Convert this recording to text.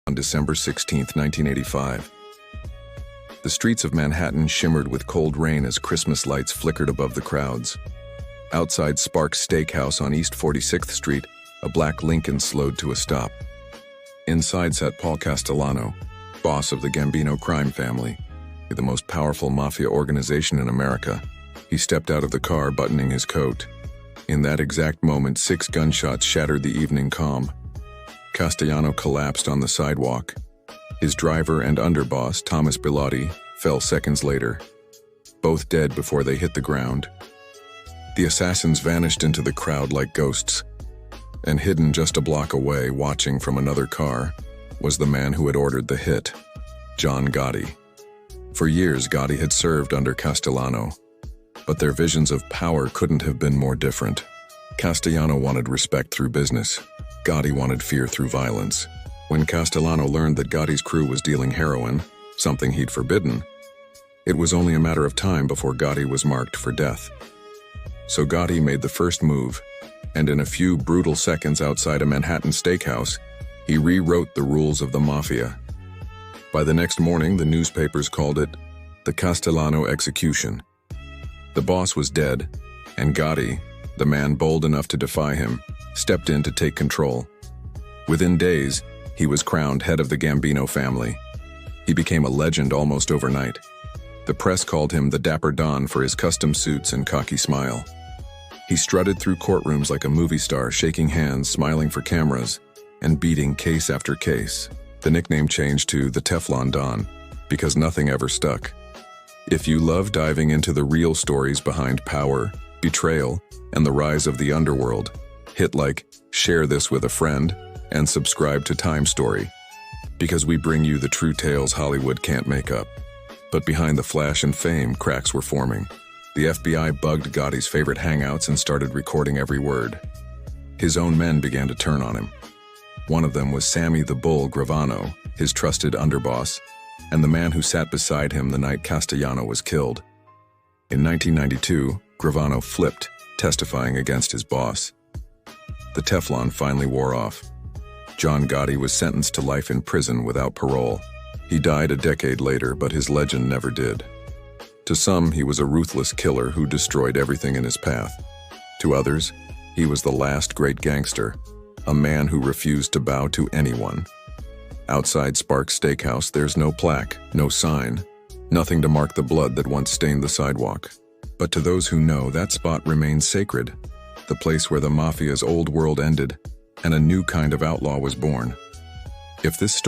on December 16, 1985. The streets of Manhattan shimmered with cold rain as Christmas lights flickered above the crowds. Outside Sparks' Steakhouse on East 46th Street, a black Lincoln slowed to a stop. Inside sat Paul Castellano, boss of the Gambino crime family, the most powerful mafia organization in America. He stepped out of the car, buttoning his coat. In that exact moment, 6 gunshots shattered the evening calm. Castellano collapsed on the sidewalk. His driver and underboss, Thomas Bilotti, fell seconds later, both dead before they hit the ground. The assassins vanished into the crowd like ghosts, and hidden just a block away, watching from another car, was the man who had ordered the hit, John Gotti. For years, Gotti had served under Castellano, but their visions of power couldn't have been more different. Castellano wanted respect through business. Gotti wanted fear through violence. When Castellano learned that Gotti's crew was dealing heroin, something he'd forbidden, it was only a matter of time before Gotti was marked for death. So Gotti made the first move, and in a few brutal seconds outside a Manhattan steakhouse, he rewrote the rules of the Mafia. By the next morning, the newspapers called it the Castellano execution. The boss was dead, and Gotti, the man bold enough to defy him, stepped in to take control. Within days, he was crowned head of the Gambino family. He became a legend almost overnight. The press called him the Dapper Don for his custom suits and cocky smile. He strutted through courtrooms like a movie star, shaking hands, smiling for cameras, and beating case after case. The nickname changed to the Teflon Don, because nothing ever stuck. If you love diving into the real stories behind power, betrayal, and the rise of the underworld, hit like, share this with a friend, and subscribe to Time Story, because we bring you the true tales Hollywood can't make up. But behind the flash and fame, cracks were forming. The FBI bugged Gotti's favorite hangouts and started recording every word. His own men began to turn on him. One of them was Sammy the Bull Gravano, his trusted underboss, and the man who sat beside him the night Castellano was killed. In 1992, Gravano flipped, testifying against his boss. The Teflon finally wore off. John Gotti was sentenced to life in prison without parole. He died a decade later, but his legend never did. To some, he was a ruthless killer who destroyed everything in his path. To others, he was the last great gangster, a man who refused to bow to anyone. Outside Sparks' Steakhouse, there's no plaque, no sign, nothing to mark the blood that once stained the sidewalk. But to those who know, that spot remains sacred, the place where the Mafia's old world ended and a new kind of outlaw was born. If this story